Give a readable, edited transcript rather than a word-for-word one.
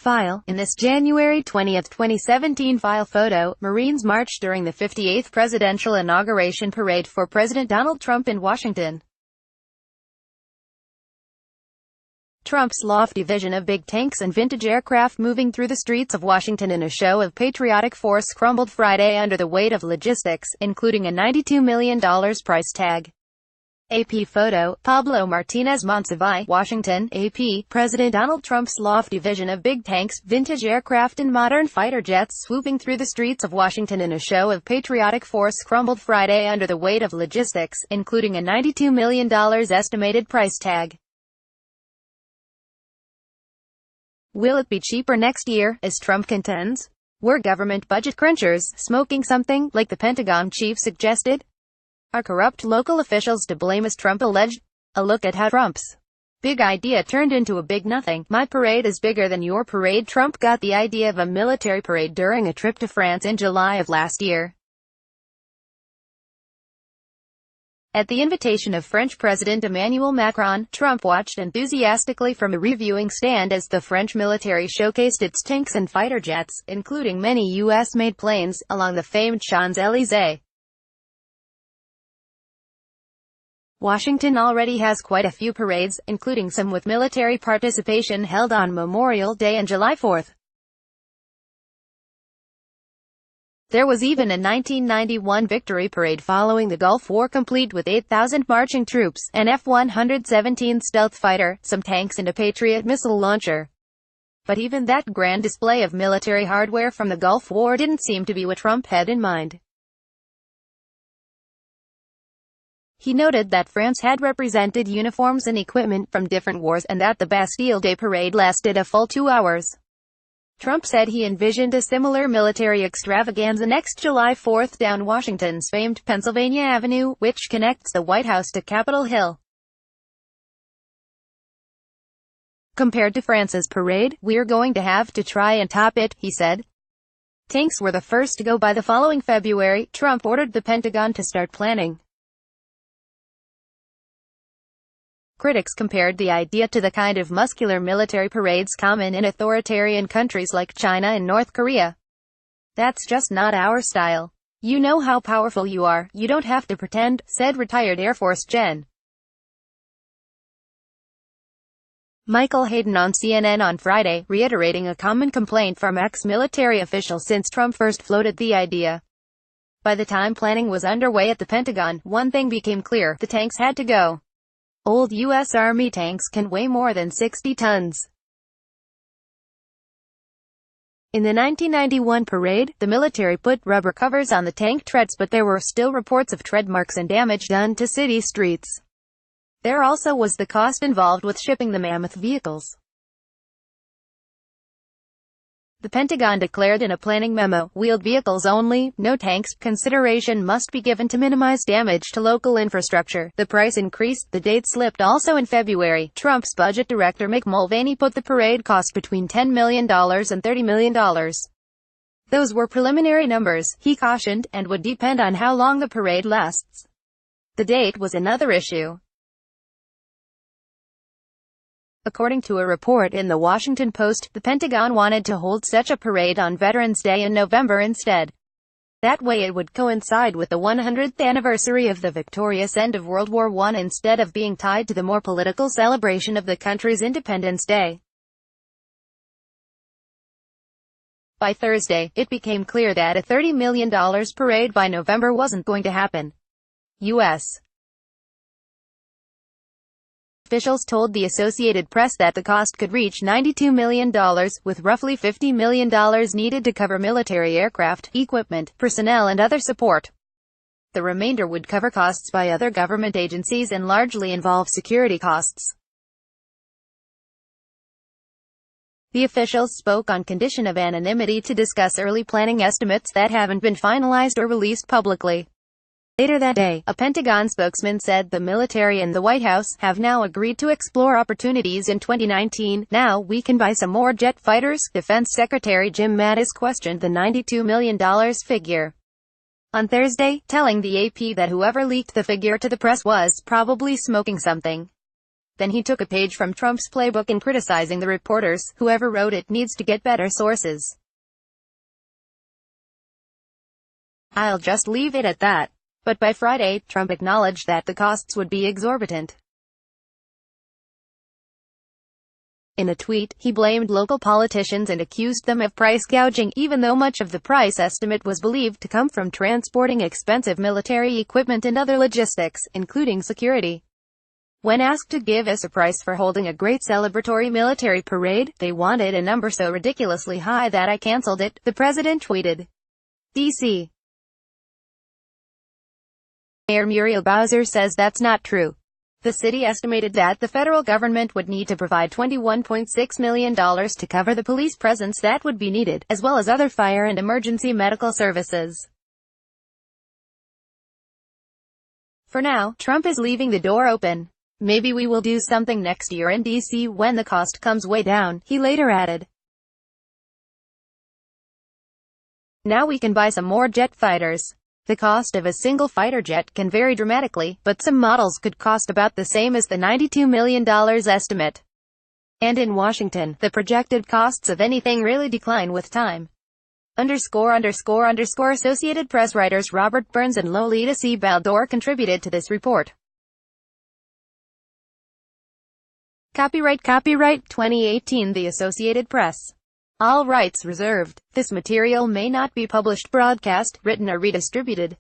File. In this January 20, 2017 file photo, Marines marched during the 58th presidential inauguration parade for President Donald Trump in Washington. Trump's lofty vision of big tanks and vintage aircraft moving through the streets of Washington in a show of patriotic force crumbled Friday under the weight of logistics, including a $92 million price tag. AP photo, Pablo Martinez Monsiváis, Washington, AP. President Donald Trump's lofty vision of big tanks, vintage aircraft and modern fighter jets swooping through the streets of Washington in a show of patriotic force crumbled Friday under the weight of logistics, including a $92 million estimated price tag. Will it be cheaper next year, as Trump contends? Were government budget crunchers smoking something, like the Pentagon chief suggested? Are corrupt local officials to blame, as Trump alleged? A look at how Trump's big idea turned into a big nothing. My parade is bigger than your parade. Trump got the idea of a military parade during a trip to France in July of last year. At the invitation of French President Emmanuel Macron, Trump watched enthusiastically from a reviewing stand as the French military showcased its tanks and fighter jets, including many U.S.-made planes, along the famed Champs-Élysées. Washington already has quite a few parades, including some with military participation held on Memorial Day and July 4th. There was even a 1991 victory parade following the Gulf War, complete with 8,000 marching troops, an F-117 stealth fighter, some tanks and a Patriot missile launcher. But even that grand display of military hardware from the Gulf War didn't seem to be what Trump had in mind. He noted that France had represented uniforms and equipment from different wars, and that the Bastille Day parade lasted a full 2 hours. Trump said he envisioned a similar military extravaganza next July 4th down Washington's famed Pennsylvania Avenue, which connects the White House to Capitol Hill. Compared to France's parade, we're going to have to try and top it, he said. Tanks were the first to go by the following February. Trump ordered the Pentagon to start planning. Critics compared the idea to the kind of muscular military parades common in authoritarian countries like China and North Korea. That's just not our style. You know how powerful you are, you don't have to pretend, said retired Air Force Gen. Michael Hayden on CNN on Friday, reiterating a common complaint from ex-military officials since Trump first floated the idea. By the time planning was underway at the Pentagon, one thing became clear: the tanks had to go. Old U.S. Army tanks can weigh more than 60 tons. In the 1991 parade, the military put rubber covers on the tank treads, but there were still reports of tread marks and damage done to city streets. There also was the cost involved with shipping the mammoth vehicles. The Pentagon declared in a planning memo, wheeled vehicles only, no tanks. Consideration must be given to minimize damage to local infrastructure. The price increased, the date slipped. Also in February, Trump's budget director Mick Mulvaney put the parade cost between $10 million and $30 million. Those were preliminary numbers, he cautioned, and would depend on how long the parade lasts. The date was another issue. According to a report in the Washington Post, the Pentagon wanted to hold such a parade on Veterans Day in November instead. That way it would coincide with the 100th anniversary of the victorious end of World War I instead of being tied to the more political celebration of the country's Independence Day. By Thursday, it became clear that a $30 million parade by November wasn't going to happen. U.S. officials told the Associated Press that the cost could reach $92 million, with roughly $50 million needed to cover military aircraft, equipment, personnel and other support. The remainder would cover costs by other government agencies and largely involve security costs. The officials spoke on condition of anonymity to discuss early planning estimates that haven't been finalized or released publicly. Later that day, a Pentagon spokesman said the military and the White House have now agreed to explore opportunities in 2019. Now we can buy some more jet fighters. Defense Secretary Jim Mattis questioned the $92 million figure on Thursday, telling the AP that whoever leaked the figure to the press was probably smoking something. Then he took a page from Trump's playbook in criticizing the reporters. Whoever wrote it needs to get better sources. I'll just leave it at that. But by Friday, Trump acknowledged that the costs would be exorbitant. In a tweet, he blamed local politicians and accused them of price gouging, even though much of the price estimate was believed to come from transporting expensive military equipment and other logistics, including security. When asked to give us a price for holding a great celebratory military parade, they wanted a number so ridiculously high that I canceled it, the president tweeted. D.C. Mayor Muriel Bowser says that's not true. The city estimated that the federal government would need to provide $21.6 million to cover the police presence that would be needed, as well as other fire and emergency medical services. For now, Trump is leaving the door open. Maybe we will do something next year in D.C. when the cost comes way down, he later added. Now we can buy some more jet fighters. The cost of a single fighter jet can vary dramatically, but some models could cost about the same as the $92 million estimate. And in Washington, the projected costs of anything really decline with time. Associated Press writers Robert Burns and Lolita C. Baldor contributed to this report. Copyright 2018 The Associated Press. All rights reserved. This material may not be published, broadcast, written or redistributed.